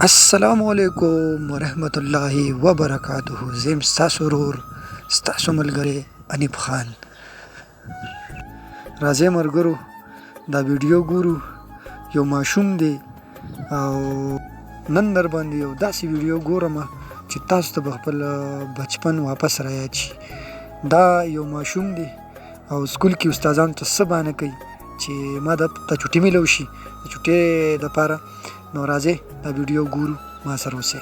अस्सलामुअलैकुम वरहमतुल्लाहि वबरकातुहू। ज़ेम ستاسو ورور ستاسو ملګری انیب خان. راځئ ملګرو دا ویډیو ګورو. یو ماشوم دی او نن در باندې یو داسې ویډیو ګورم چې تاسو ته به خپل بچپن واپس را یاد شي. دا یو ماشوم دی او سکول کې استادانو ته څه بانه کوي چې ما ته چوټي میلو شي د چوټۍ دپاره. نو راځئ دا ویډیو ګورو، ما سره اوسئ.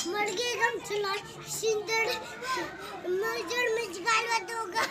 मर गए हम चला सिंदर मजर में गालवा दोगा